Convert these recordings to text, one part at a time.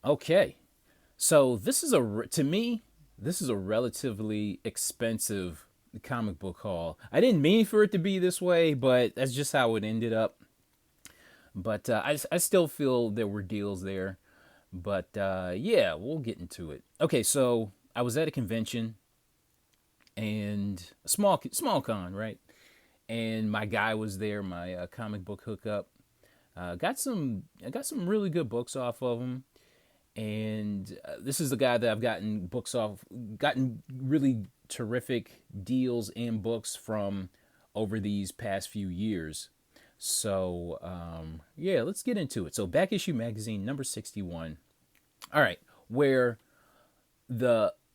Okay. So this is to me, this is a relatively expensive comic book haul. I didn't mean for it to be this way, but that's just how it ended up. But I still feel there were deals there. But yeah, we'll get into it. Okay, so I was at a convention and a small con, right? And my guy was there, my comic book hookup. I got some really good books off of him, and this is the guy that I've gotten really terrific deals and books from over these past few years. So yeah, let's get into it. So Back Issue Magazine number 61. All right, where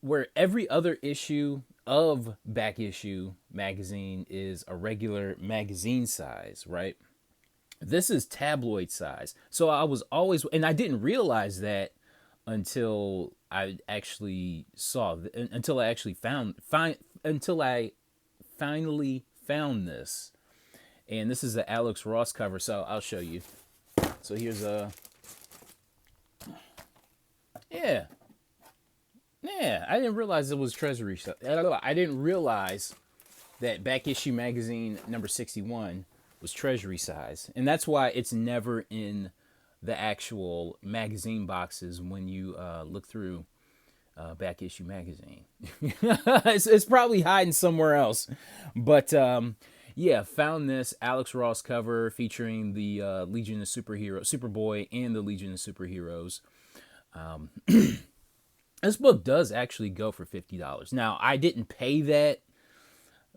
where every other issue of Back Issue Magazine is a regular magazine size, right? This is tabloid size. So I was always, and I didn't realize that until I actually until I actually until I finally found this. And this is the Alex Ross cover, so I'll show you. So here's a, yeah, yeah. I didn't realize it was Treasury stuff. I didn't realize that Back Issue Magazine number 61 was Treasury size, and that's why it's never in the actual magazine boxes when you look through Back Issue Magazine. It's probably hiding somewhere else, but yeah, found this Alex Ross cover featuring the Legion of Superheroes, Superboy, and the Legion of Superheroes. This book does actually go for $50. Now I didn't pay that,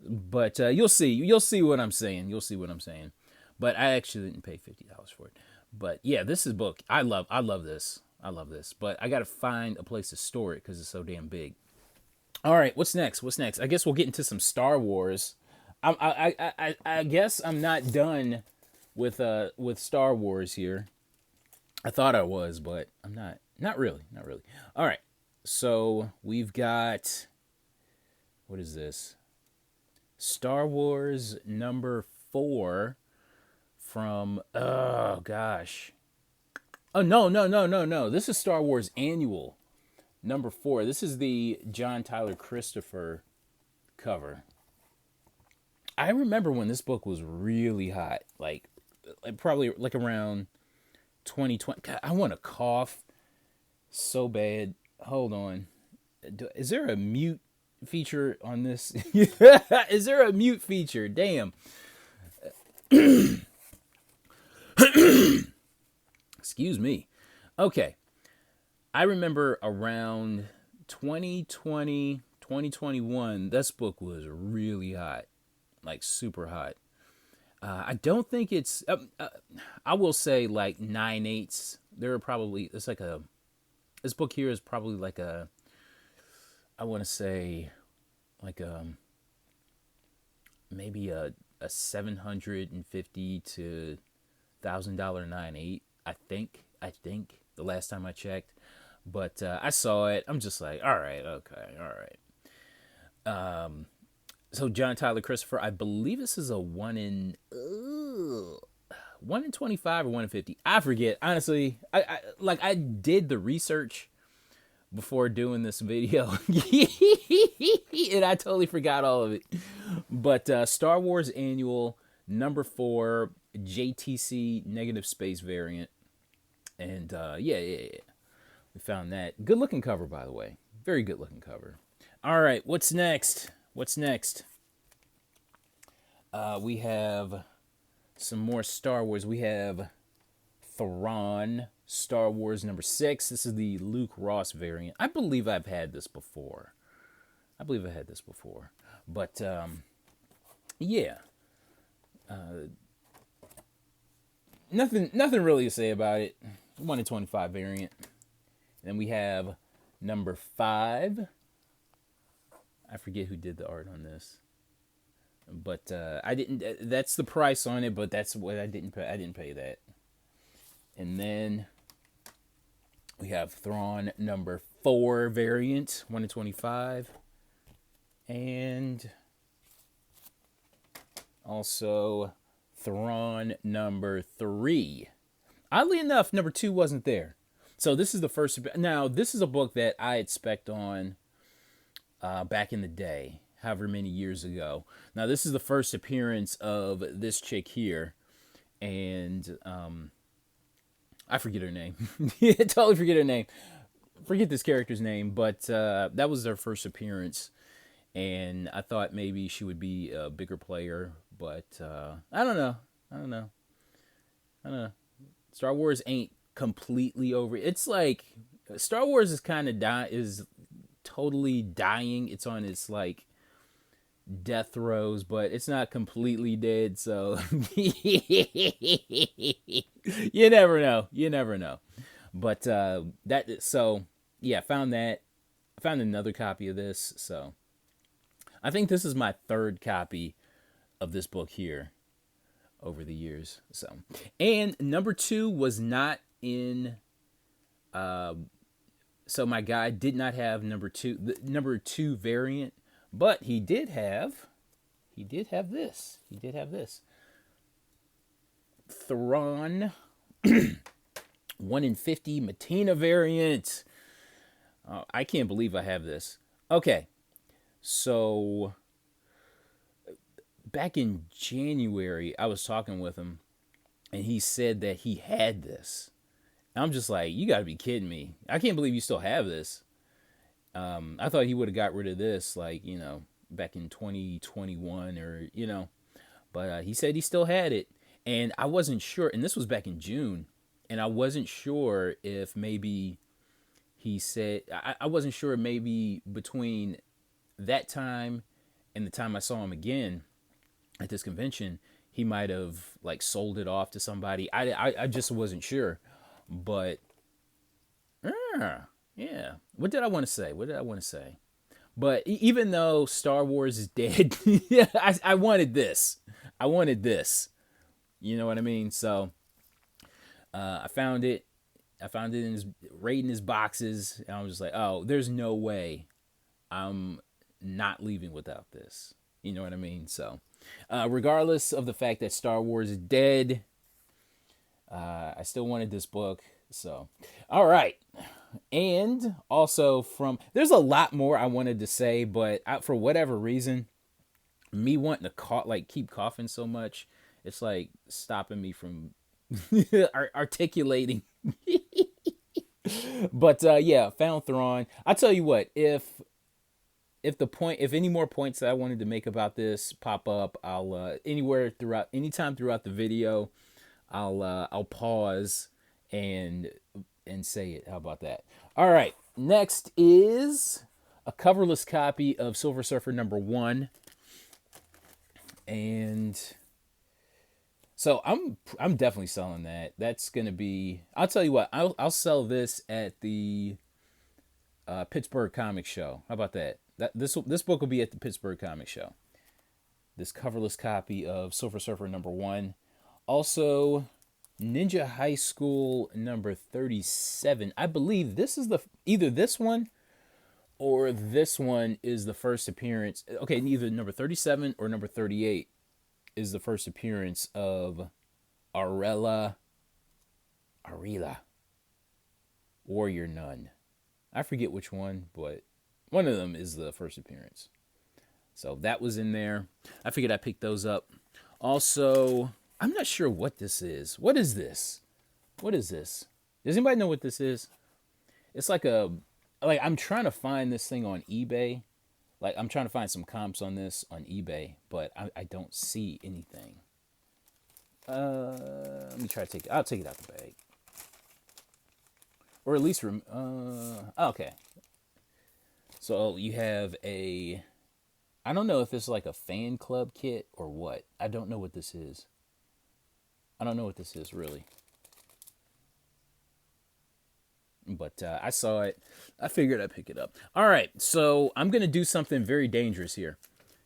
but you'll see. You'll see what I'm saying. You'll see what I'm saying. But I actually didn't pay $50 for it. But yeah, this is a book I love. I love this. I love this. But I got to find a place to store it because it's so damn big. All right, what's next? What's next? I guess we'll get into some Star Wars. I guess I'm not done with Star Wars here. I thought I was, but I'm not. Not really. Not really. All right. So we've got, what is this? Star Wars number 4 from, oh gosh. Oh no. This is Star Wars Annual number 4. This is the John Tyler Christopher cover. I remember when this book was really hot, like probably like around 2020. God, I want to cough so bad. Hold on. Is there a mute feature on this? Is there a mute feature? Damn. Excuse me. Okay. I remember around 2020, 2021, this book was really hot. Like super hot. I don't think it's, I will say like 9/8. There are probably, it's like a, this book here is probably like a, I want to say like maybe a 750 to $1,000 9/8. I think the last time I checked, but I saw it. I'm just like, all right, okay, all right. So John Tyler Christopher, I believe this is a 1 in 25 or 1 in 50. I forget honestly. I did the research before doing this video, and I totally forgot all of it. But Star Wars Annual number 4 JTC negative space variant, and yeah, we found that. Good looking cover, by the way. Very good looking cover. All right, what's next? What's next? We have some more Star Wars. We have Thrawn, Star Wars number 6. This is the Luke Ross variant. I believe I've had this before. But yeah, nothing really to say about it. 1 in 25 variant. Then we have number 5. I forget who did the art on this, but I didn't. That's the price on it, but that's what I didn't pay. I didn't pay that. And then we have Thrawn number 4 variant, 1 in 25, and also Thrawn number 3. Oddly enough, number 2 wasn't there. So this is the first. Now this is a book that I had spec'd on back in the day, however many years ago. Now this is the first appearance of this chick here, and I forget her name. Yeah, totally forget her name. Forget this character's name, but that was their first appearance, and I thought maybe she would be a bigger player, but I don't know. I don't know. I don't know. Star Wars ain't completely over. It's like Star Wars is kind of is totally dying. It's on its like death throes, but it's not completely dead. So you never know. You never know. But that so yeah, found that. I found another copy of this. So I think this is my third copy of this book here over the years. So, and number 2 was not in. So my guy did not have the number 2 variant, but he did have this. He did have this. Thrawn 1 in 50 Matina variant. I can't believe I have this. Okay. So back in January, I was talking with him, and he said that he had this. And I'm just like, you got to be kidding me. I can't believe you still have this. I thought he would have got rid of this, like, back in 2021 or, But he said he still had it. And I wasn't sure. And this was back in June. And I wasn't sure if maybe he said, I wasn't sure maybe between that time and the time I saw him again at this convention, he might have like sold it off to somebody. I just wasn't sure. But yeah, what did I want to say? But even though Star Wars is dead, yeah, I wanted this. You know what I mean? So I found it. In his raiding his boxes, and I was just like, oh, there's no way I'm not leaving without this. You know what I mean? So regardless of the fact that Star Wars is dead, I still wanted this book. So, all right. And also there's a lot more I wanted to say, but for whatever reason, me wanting to keep coughing so much, it's like stopping me from articulating. But yeah, found Thrawn. I'll tell you what, if any more points that I wanted to make about this pop up, I'll anytime throughout the video, I'll pause and say it. How about that? All right. Next is a coverless copy of Silver Surfer #1, and so I'm definitely selling that. That's gonna be. I'll tell you what. I'll sell this at the Pittsburgh Comic Show. How about that? This book will be at the Pittsburgh Comic Show. This coverless copy of Silver Surfer #1. Also, Ninja High School number 37. I believe this is either this one or this one is the first appearance. Okay, either number 37 or number 38 is the first appearance of Arela Warrior Nun. I forget which one, but one of them is the first appearance. So that was in there. I figured I'd pick those up. Also, I'm not sure what this is. What is this? Does anybody know what this is? It's like I'm trying to find this thing on eBay. Like, I'm trying to find some comps on this on eBay, but I don't see anything. Let me try to I'll take it out the bag. Or at least, okay. So you have I don't know if it's like a fan club kit or what. I don't know what this is. Really. But I saw it. I figured I'd pick it up. All right, so I'm going to do something very dangerous here.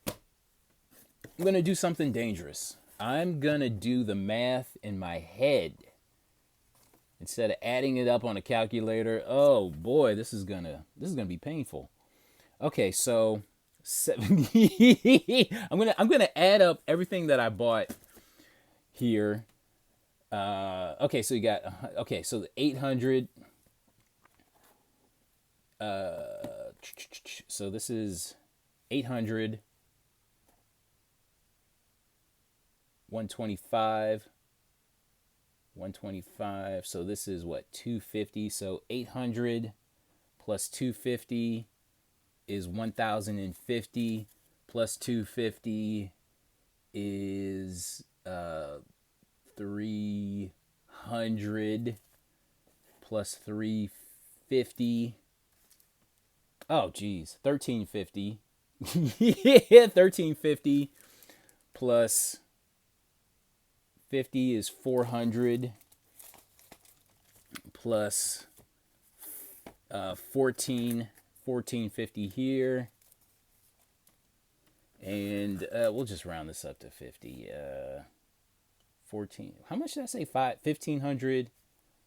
I'm going to do something dangerous. I'm going to do the math in my head instead of adding it up on a calculator. Oh boy, this is going to be painful. Okay, so 70 I'm going to add up everything that I bought here. Okay, so you got so the 800 So this is 800, 125, 125. So this is what, 250. So 800 plus 250 is 1050, plus 250 is 300, plus 350. Oh geez, 1350. Yeah, 1350 plus 50 is 400, plus 1450 here, and we'll just round this up to 50. 14. How much did I say? 1500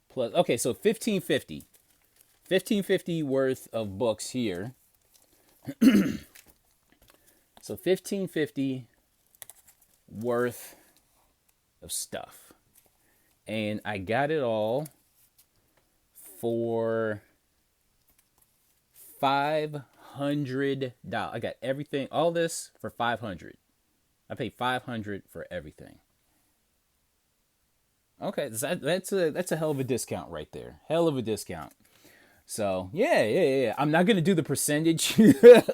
plus. Okay, so 1550 worth of books here. So 1550 worth of stuff, and I got it all for $500. I got everything, all this for $500. I paid $500 for everything. Okay, that's a hell of a discount right there. Hell of a discount. So yeah. I'm not gonna do the percentage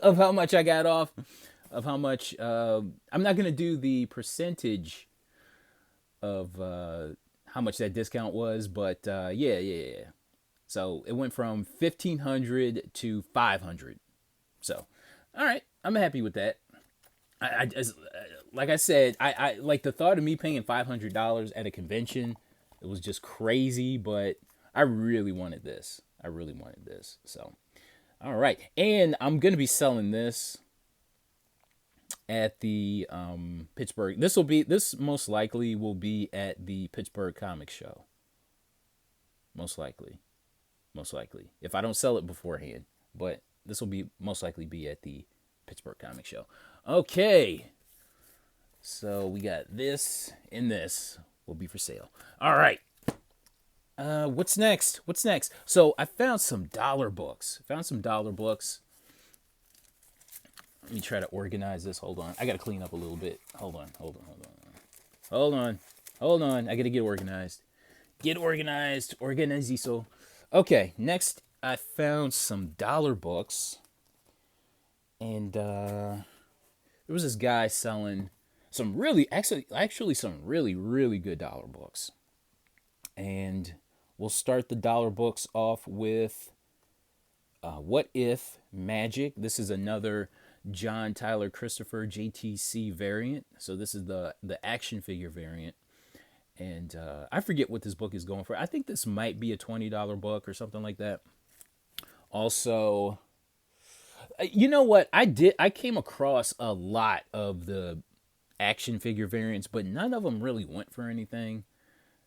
of how much I got off, of how much. I'm not gonna do the percentage of how much that discount was, but yeah. So it went from 1,500 to 500. So, all right, I'm happy with that. I just, like I said, I like the thought of me paying $500 at a convention. It was just crazy, but I really wanted this. So, all right, and I'm gonna be selling this at the Pittsburgh. This most likely will be at the Pittsburgh Comic Show. Most likely, if I don't sell it beforehand. But this will be most likely be at the Pittsburgh Comic Show. Okay, so we got this, and this will be for sale. All right. What's next? So I found some dollar books. Let me try to organize this. Hold on. I got to clean up a little bit. Hold on. I got to get organized. Organiziso. Okay, next I found some dollar books. And there was this guy selling some really good dollar books. And we'll start the dollar books off with What If Magic. This is another John Tyler Christopher JTC variant. So this is the action figure variant. And I forget what this book is going for. I think this might be a $20 book or something like that. Also, you know what? I came across a lot of the action figure variants, but none of them really went for anything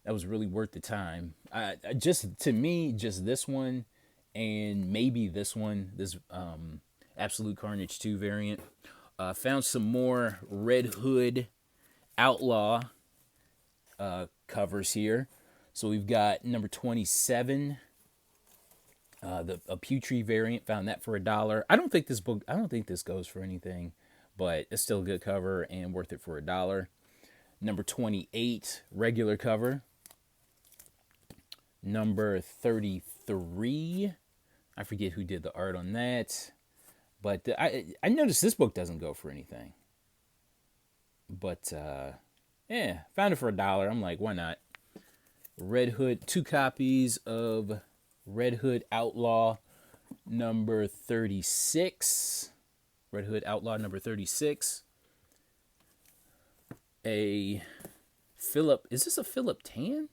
that was really worth the time. To me, just this one and maybe this one, this Absolute Carnage 2 variant. Found some more Red Hood Outlaw covers here. So we've got number 27, a Putri variant. Found that for $1. I don't think this goes for anything, but it's still a good cover and worth it for $1. Number 28, regular cover. Number 33, I forget who did the art on that, but I noticed this book doesn't go for anything. But yeah, found it for $1. I'm like, why not? Red Hood, 2 copies of Red Hood Outlaw number 36. Red Hood Outlaw number 36. Is this a Philip Tan?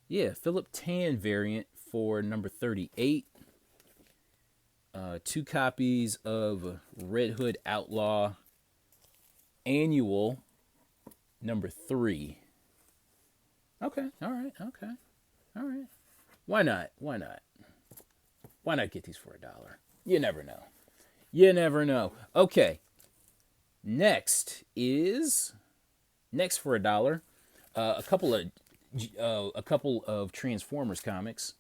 Yeah, Philip Tan variant for number 38. 2 copies of Red Hood Outlaw Annual number 3. Okay, all right. Why not? Why not get these for $1? You never know. Okay. Next for $1, a couple of Transformers comics.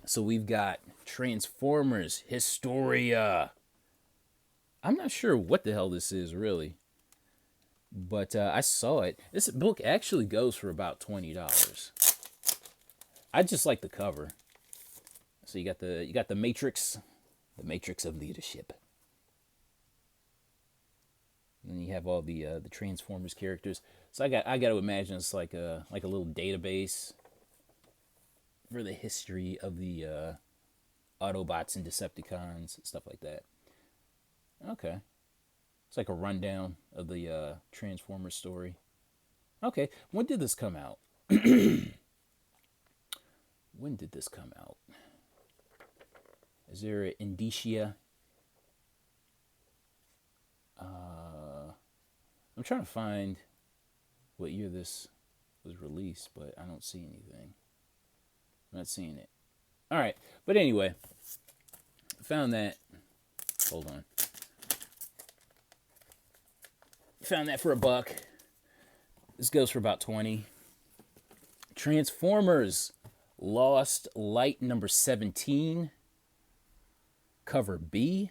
So we've got Transformers Historia. I'm not sure what the hell this is really, but I saw it. This book actually goes for about $20. I just like the cover. So you got the Matrix of leadership. And then you have all the Transformers characters. So I got to imagine it's like a little database for the history of the Autobots and Decepticons, stuff like that. Okay. It's like a rundown of the Transformers story. Okay, when did this come out? When did this come out? Is there an indicia? I'm trying to find what year this was released, but I don't see anything. I'm not seeing it. All right, but anyway, found that. Hold on. Found that for $1. This goes for about 20. Transformers Lost Light number 17, cover B,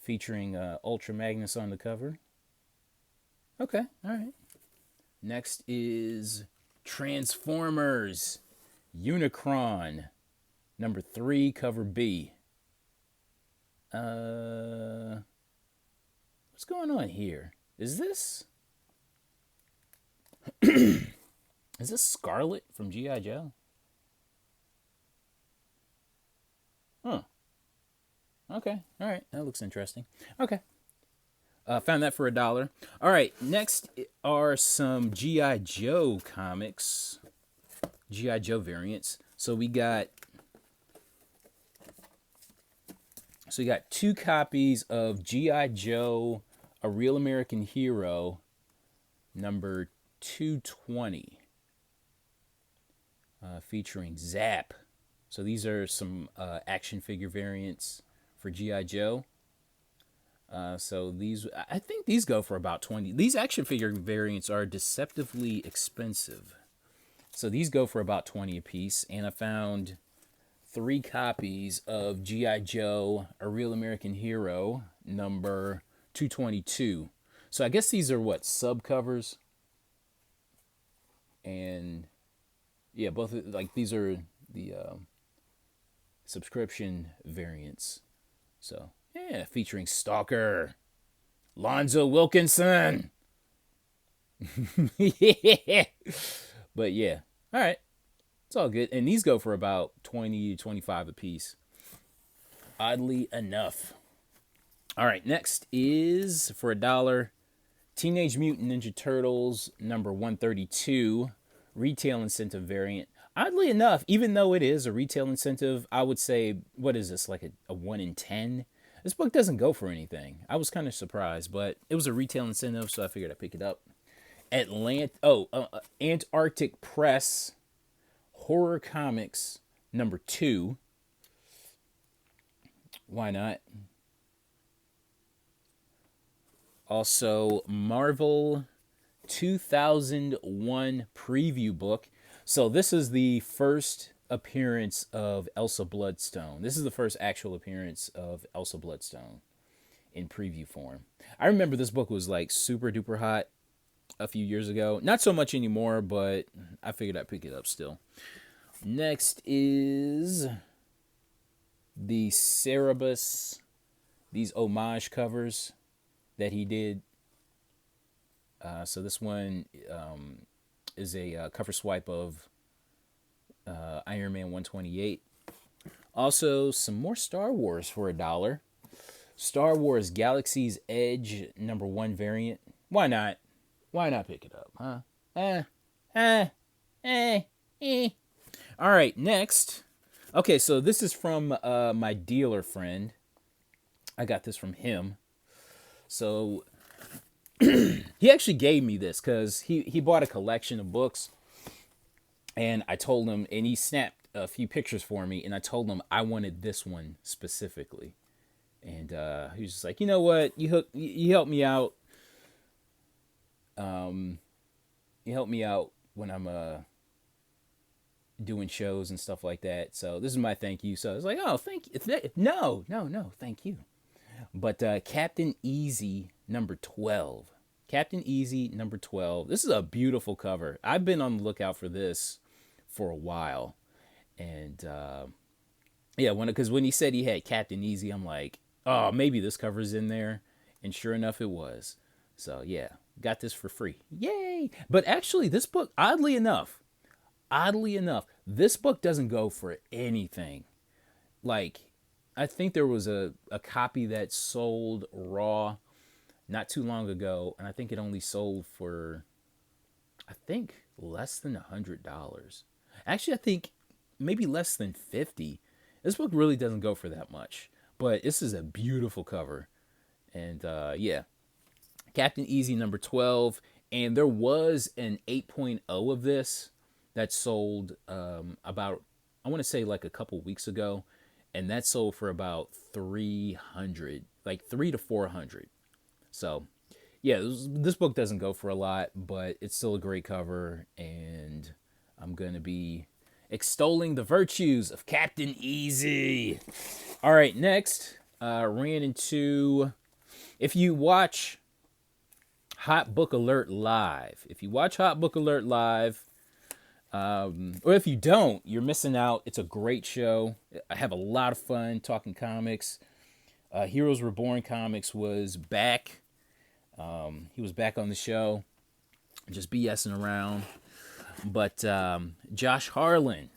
featuring Ultra Magnus on the cover. Okay, all right. Next is Transformers Unicron number 3, cover B. What's going on here? Is this is this Scarlet from G.I. Joe? Huh. Okay. All right. That looks interesting. Okay. Found that for $1. All right. Next are some G.I. Joe comics. G.I. Joe variants. So we got 2 copies of G.I. Joe, A Real American Hero, number 220, featuring Zap. So these are some action figure variants for G.I. Joe. So I think these go for about 20. These action figure variants are deceptively expensive. So these go for about 20 a piece. And I found 3 copies of G.I. Joe, A Real American Hero, number 222. So I guess these are what, subcovers? And yeah, both, like, these are the subscription variants. So yeah, featuring Stalker, Lonzo Wilkinson. Yeah. But yeah, all right, it's all good. And these go for about 20 to 25 a piece, oddly enough. All right, next is for $1, Teenage Mutant Ninja Turtles number 132, retail incentive variant. Oddly enough, even though it is a retail incentive, I would say, what is this, like a 1 in 10? This book doesn't go for anything. I was kind of surprised, but it was a retail incentive, so I figured I'd pick it up. Antarctic Press Horror Comics number 2. Why not? Also, Marvel 2001 preview book. So this is the first appearance of Elsa Bloodstone. This is the first actual appearance of Elsa Bloodstone in preview form. I remember this book was like super duper hot a few years ago. Not so much anymore, but I figured I'd pick it up still. Next is the Cerebus, these homage covers that he did. So this one is a cover swipe of Iron Man 128. Also, some more Star Wars for $1. Star Wars Galaxy's Edge number 1 variant. Why not? Why not pick it up, huh? All right, next. Okay, so this is from my dealer friend. I got this from him. So he actually gave me this because he bought a collection of books, and I told him, and he snapped a few pictures for me, and I told him I wanted this one specifically. And he was just like, you know what, you helped me out. You helped me out when I'm doing shows and stuff like that. So this is my thank you. So I was like, oh, thank you. No, thank you. But Captain Easy number 12. Captain Easy number 12. This is a beautiful cover. I've been on the lookout for this for a while. And yeah, because when he said he had Captain Easy, I'm like, oh, maybe this cover's in there. And sure enough, it was. So yeah, got this for free. Yay! But actually, this book, oddly enough, this book doesn't go for anything. Like, I think there was a copy that sold raw not too long ago, and I think it only sold for, I think, less than $100. Actually, I think maybe less than 50. This book really doesn't go for that much, but this is a beautiful cover. And yeah, Captain Easy number 12. And there was an 8.0 of this that sold about, I want to say like a couple weeks ago. And that sold for about 300, like 300 to 400. So yeah, this book doesn't go for a lot, but it's still a great cover. And I'm going to be extolling the virtues of Captain Easy. All right, next, ran into, if you watch Hot Book Alert Live, or if you don't, you're missing out. It's a great show. I have a lot of fun talking comics. Heroes Reborn Comics was back. He was back on the show, just BSing around. But Josh Harlan,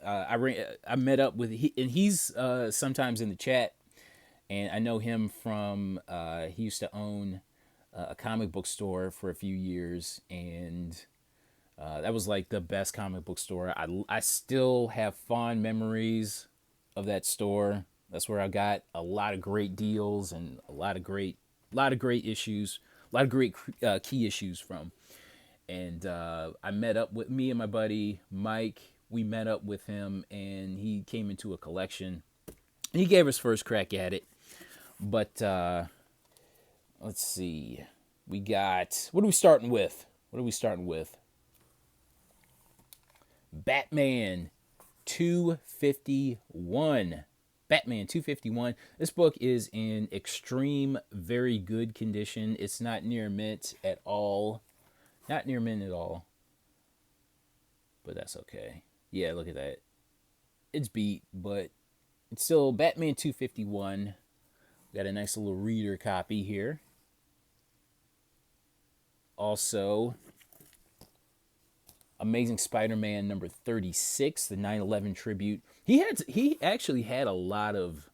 I met up with, and he's sometimes in the chat, and I know him from, he used to own a comic book store for a few years, and that was like the best comic book store. I still have fond memories of that store. That's where I got a lot of great deals and a lot of great issues, a lot of great key issues from. And I met up with me and my buddy Mike. We met up with him, and he came into a collection. And he gave us first crack at it. But let's see. We got, what are we starting with? Batman 251. Batman 251. This book is in extreme, very good condition. It's not near mint at all. But that's okay. Yeah, look at that. It's beat, but it's still Batman 251. Got a nice little reader copy here. Also, Amazing Spider-Man number 36, the 9/11 tribute. He actually had a lot of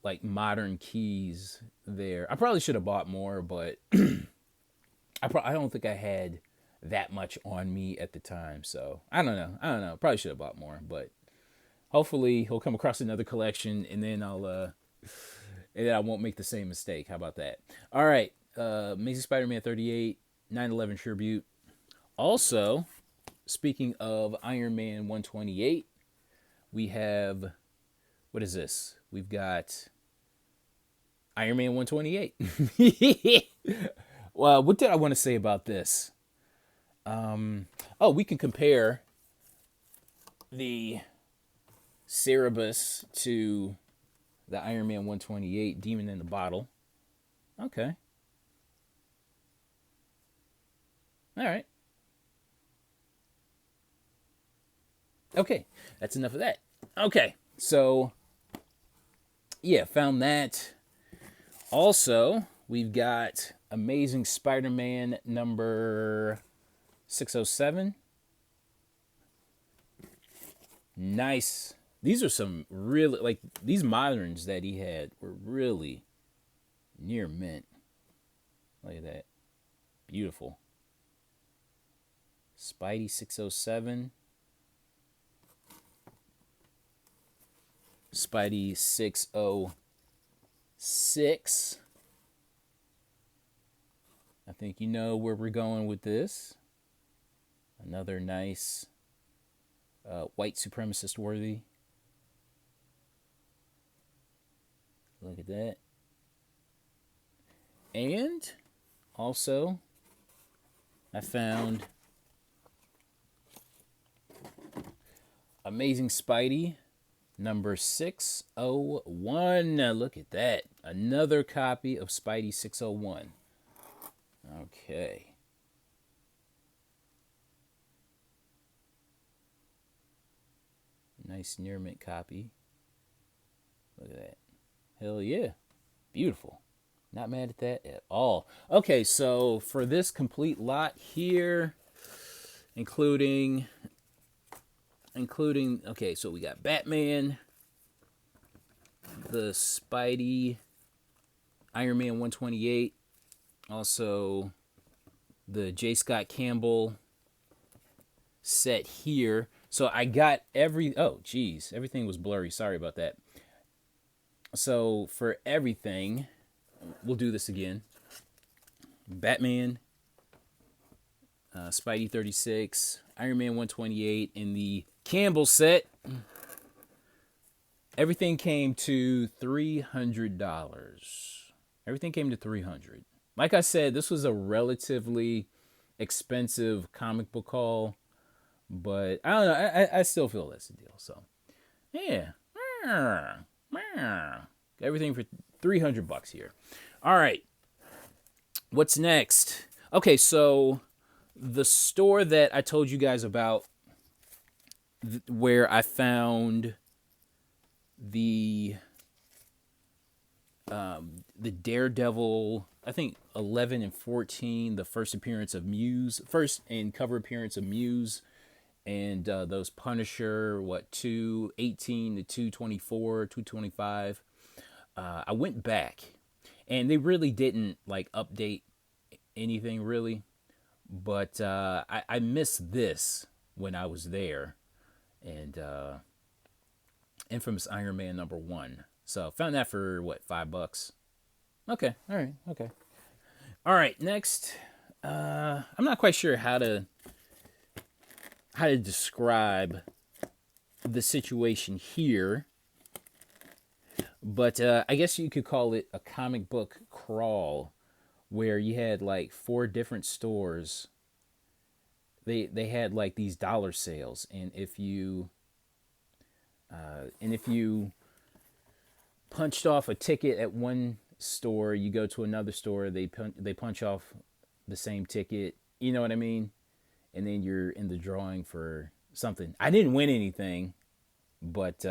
like modern keys there. I probably should have bought more, but I don't think I had that much on me at the time. So I don't know. Probably should have bought more, but hopefully he'll come across another collection, and then I won't make the same mistake. How about that? All right, Amazing Spider-Man 38, 9/11 tribute. Also, speaking of Iron Man 128, we have, what is this? We've got Iron Man 128. Well, what did I want to say about this? We can compare the Cerebus to the Iron Man 128 Demon in the Bottle. Okay. All right. Okay, that's enough of that. Okay, so, yeah, found that. Also, we've got Amazing Spider-Man number 607. Nice. These are some really, like, these moderns that he had were really near mint. Look at that. Beautiful. Spidey 607. Spidey 606. I think you know where we're going with this. Another nice white supremacist worthy. Look at that. And also, I found Amazing Spidey, number 601. Look at that. Another copy of Spidey 601. Okay. Nice near mint copy. Look at that. Hell yeah. Beautiful. Not mad at that at all. Okay, so for this complete lot here, including okay, so we got Batman, the Spidey, Iron Man 128, also the J. Scott Campbell set here. So I got oh geez, everything was blurry. Sorry about that. So for everything, we'll do this again. Batman, Spidey 36, Iron Man 128 in the Campbell set. Everything came to $300. Everything came to $300. Like I said, this was a relatively expensive comic book haul, but I don't know. I still feel that's a deal. So, yeah, everything for $300 here. All right, what's next? Okay, so the store that I told you guys about, where I found the Daredevil, I think 11 and 14, the first and cover appearance of Muse, and those Punisher, 218 to 224, 225. I went back, and they really didn't like update anything really, but I missed this when I was there, and Infamous Iron Man #1. So found that for $5? Okay, all right, okay, all right. Next, I'm not quite sure how to describe the situation here, but I guess you could call it a comic book crawl, where you had like 4 different stores. They had like these dollar sales, and if you punched off a ticket at one store, you go to another store, they punch off the same ticket. You know what I mean? And then you're in the drawing for something. I didn't win anything, but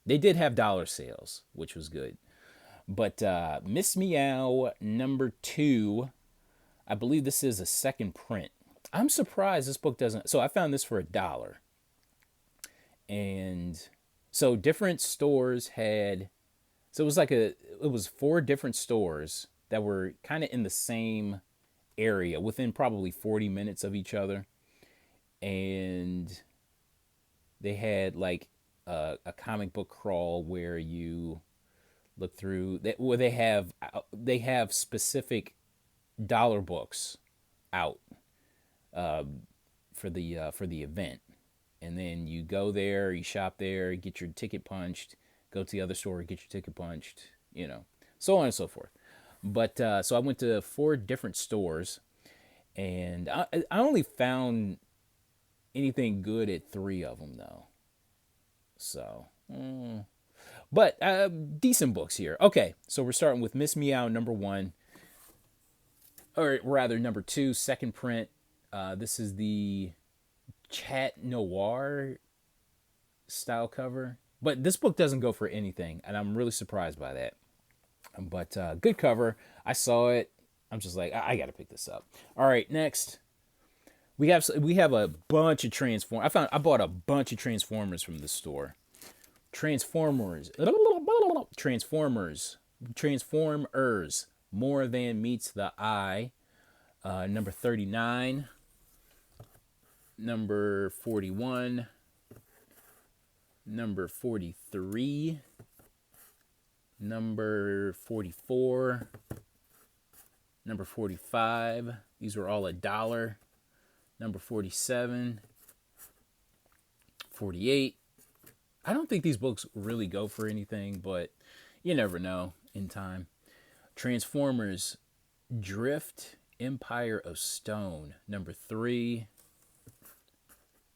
they did have dollar sales, which was good. But Miss Meow #2, I believe this is a second print. I'm surprised this book doesn't. So I found this for $1, and so different stores had. So it was 4 different stores that were kind of in the same area, within probably 40 minutes of each other, and they had like a comic book crawl where you look through where they have specific dollar books out for the event, and then you go there, you shop there, get your ticket punched, go to the other store, get your ticket punched, so on and so forth. But so I went to 4 different stores, and I only found anything good at 3 of them though. So, but decent books here. Okay, so we're starting with Miss Meow #1, or rather #2, second print. This is the Chat Noir style cover, but this book doesn't go for anything, and I'm really surprised by that. But good cover. I saw it. I'm just like, I got to pick this up. All right, next we have a bunch of Transformers. I bought a bunch of Transformers from the store. Transformers. More Than Meets the Eye. Number 39. Number 41. Number 43. Number 44. Number 45. These were all $1. Number 47. 48. I don't think these books really go for anything, but you never know in time. Transformers Drift, Empire of Stone. Number 3.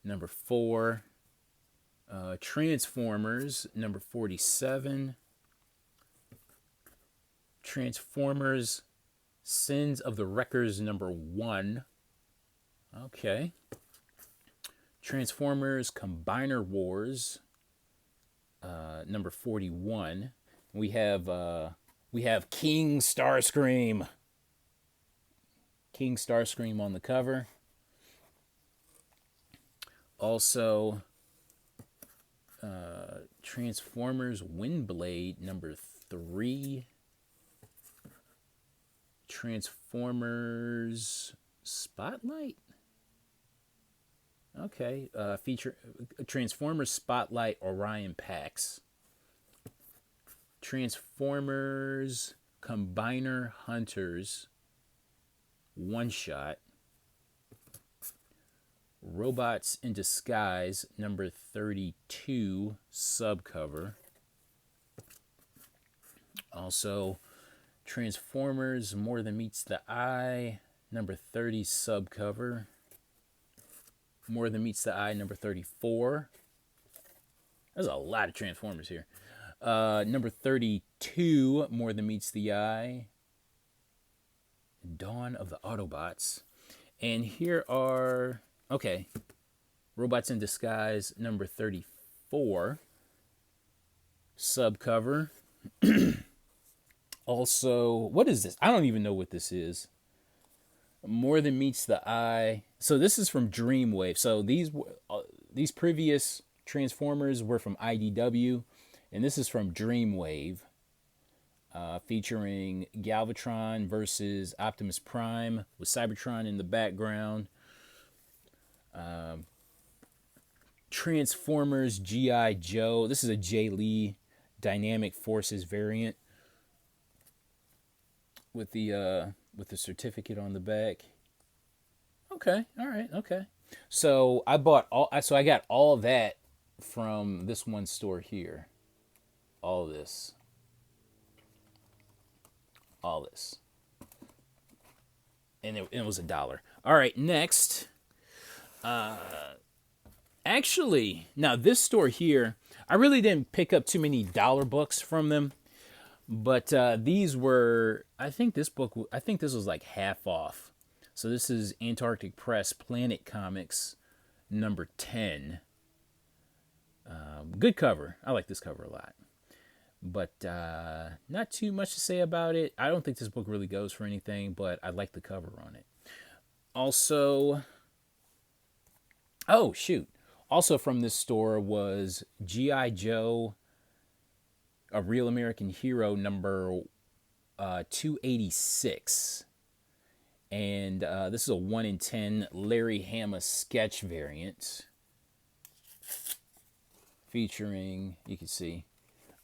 Number 4. Transformers number 47. Transformers Sins of the Wreckers number 1. Okay. Transformers Combiner Wars number 41. We have King Starscream. King Starscream on the cover. Also, Transformers Windblade number 3. Transformers Spotlight. Okay, feature Transformers Spotlight Orion Pax. Transformers Combiner Hunters one shot. Robots in Disguise number 32 subcover. Also, Transformers More Than Meets the Eye number 30 subcover. More Than Meets the Eye number 34. There's a lot of Transformers here. Number 32, More Than Meets the Eye. Dawn of the Autobots. And here are, okay, Robots in Disguise number 34 subcover. Also, what is this? I don't even know what this is. More Than Meets the Eye. So this is from Dreamwave. So these previous Transformers were from IDW, and this is from Dreamwave, featuring Galvatron versus Optimus Prime with Cybertron in the background. Transformers G.I. Joe. This is a Jay Lee Dynamic Forces variant with the certificate on the back. Okay, all right, okay. So I got all that from this one store here. All this. And it was $1. All right, next. Actually, now this store here, I really didn't pick up too many dollar books from them. But these were, I think this was like half off. So this is Antarctic Press Planet Comics number 10. Good cover. I like this cover a lot. But not too much to say about it. I don't think this book really goes for anything, but I like the cover on it. Also, oh shoot. Also from this store was G.I. Joe, A Real American Hero number 286. And this is a 1 in 10 Larry Hama sketch variant. Featuring, you can see.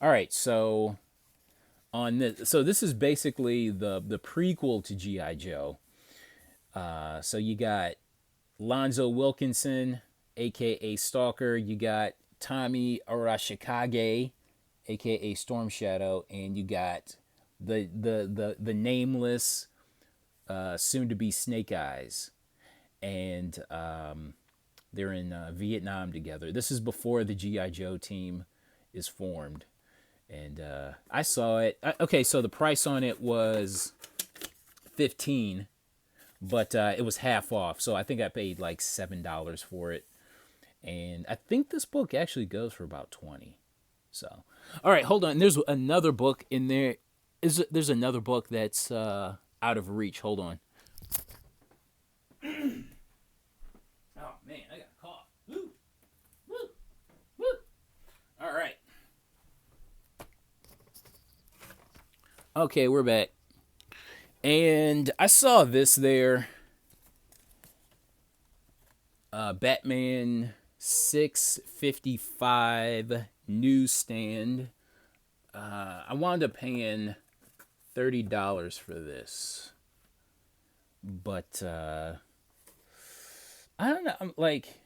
All right, so on this, so this is basically the prequel to G.I. Joe. So you got Lonzo Wilkinson, aka Stalker. You got Tommy Arashikage, aka Storm Shadow, and you got the nameless, soon to be Snake Eyes, and they're in Vietnam together. This is before the G.I. Joe team is formed, and I saw it. Okay, so the price on it was $15, but it was half off, so I think I paid like $7 for it, and I think this book actually goes for about $20. So, all right, hold on. There's another book in there. There's another book that's out of reach. Hold on. Oh man, I got a cough. Woo, woo, woo. All right. Okay, we're back. And I saw this there. Batman 655 newsstand. I wound up paying $30 for this. But I don't know. I'm like,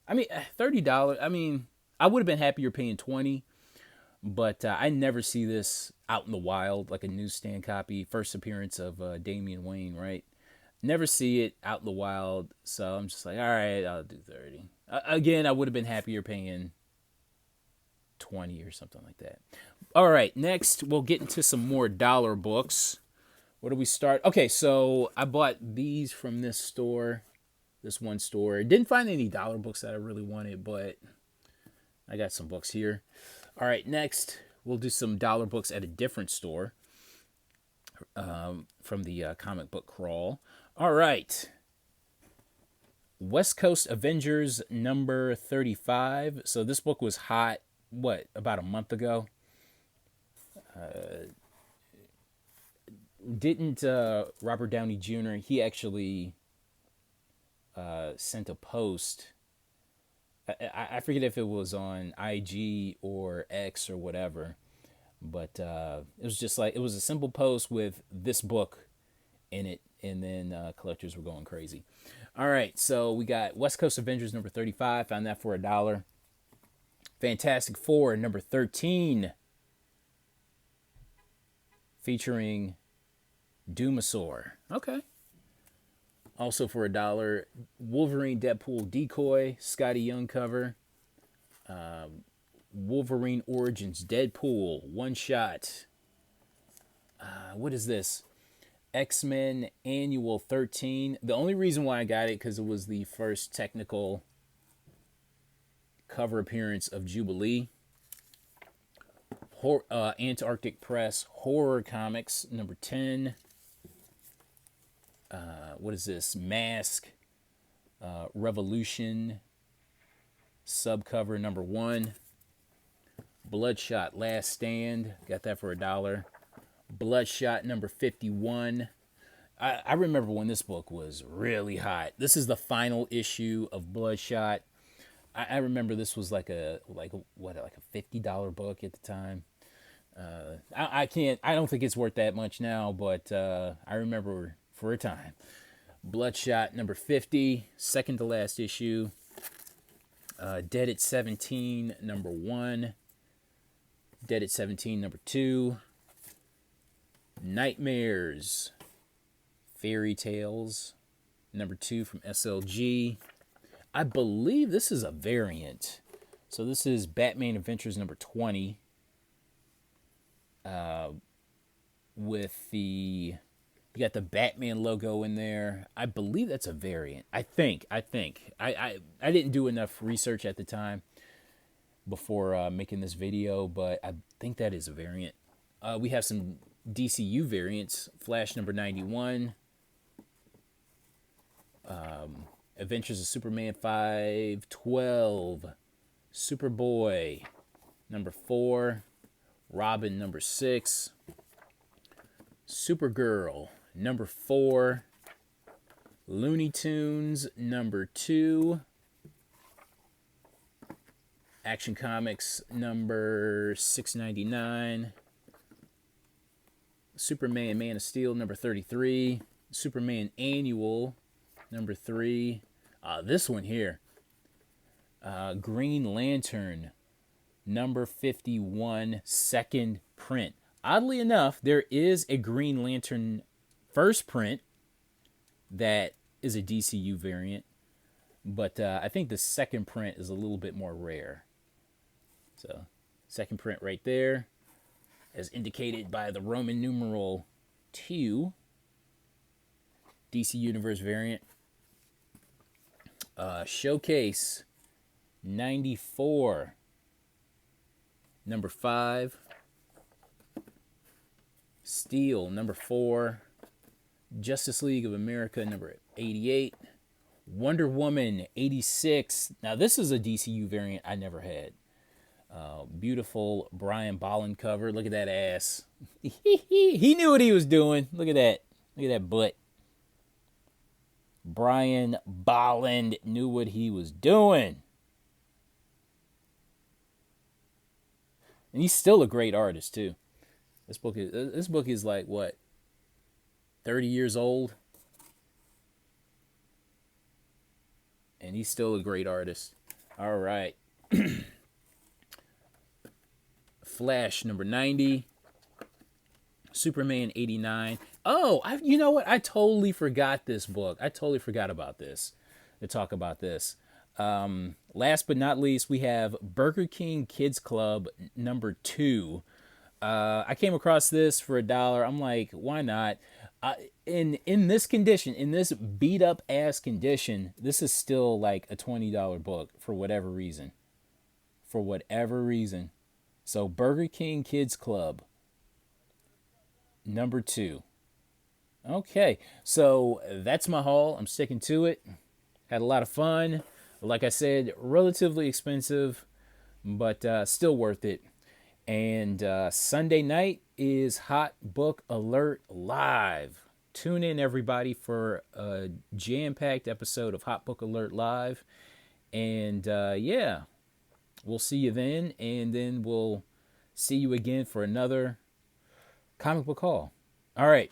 I mean, $30. I mean, I would have been happier paying $20. But I never see this out in the wild, like a newsstand copy. First appearance of Damian Wayne, right? Never see it out in the wild. So I'm just like, all right, I'll do 30. Again, I would have been happier paying 20 or something like that. All right, next we'll get into some more dollar books. Where do we start? Okay, so I bought these from this store, this one store. Didn't find any dollar books that I really wanted, but I got some books here. All right, next we'll do some dollar books at a different store from the comic book crawl. All right. West Coast Avengers number 35. So this book was hot, about a month ago? Didn't Robert Downey Jr., he actually sent a post. I forget if it was on IG or X or whatever, but it was just like, it was a simple post with this book in it, and then collectors were going crazy. All right, so we got West Coast Avengers number 35, found that for $1. Fantastic Four number 13, featuring Doomasaur. Okay. Also for $1, Wolverine Deadpool Decoy, Scotty Young cover. Wolverine Origins Deadpool, one shot. What is this? X-Men Annual 13. The only reason why I got it because it was the first technical cover appearance of Jubilee. Antarctic Press Horror Comics number 10. What is this? Mask Revolution subcover number 1. Bloodshot Last Stand, got that for $1. Bloodshot number 51. I remember when this book was really hot. This is the final issue of Bloodshot. I remember this was like a $50 book at the time. I don't think it's worth that much now, but I remember for a time. Bloodshot number 50, second to last issue. Dead at 17 number 1. Dead at 17 number 2. Nightmares Fairy Tales number 2 from SLG. I believe this is a variant. So this is Batman Adventures number 20. With you got the Batman logo in there. I believe that's a variant. I think. I didn't do enough research at the time before making this video, but I think that is a variant. We have some DCU variants. Flash number 91. Adventures of Superman 512. Superboy number 4. Robin number 6. Supergirl number 4. Looney Tunes number 2. Action Comics number 699. Superman Man of Steel number 33. Superman Annual number 3. This one here. Green Lantern number 51, second print. Oddly enough, there is a Green Lantern first print that is a DCU variant, but I think the second print is a little bit more rare. So, second print right there, as indicated by the Roman numeral 2, DC Universe variant. Showcase 94, number 5. Steel number 4. Justice League of America number 88. Wonder Woman 86. Now this is a DCU variant I never had. Beautiful Brian Bolland cover. Look at that ass. He knew what he was doing. Look at that. Look at that butt. Brian Bolland knew what he was doing. And he's still a great artist too. This book is like what, 30 years old, and he's still a great artist. All right. Flash number 90. Superman 89. Oh, you know what? I totally forgot this book. I totally forgot about this. To talk about this. Last but not least, we have Burger King Kids Club number 2. I came across this for $1. I'm like, why not? In this condition, in this beat up ass condition, this is still like a $20 book for whatever reason. For whatever reason. So Burger King Kids Club number 2. Okay, so that's my haul. I'm sticking to it. Had a lot of fun. Like I said, relatively expensive, but still worth it. And Sunday night is Hot Book Alert Live. Tune in, everybody, for a jam packed episode of Hot Book Alert Live. And yeah, we'll see you then. And then we'll see you again for another comic book haul. All right.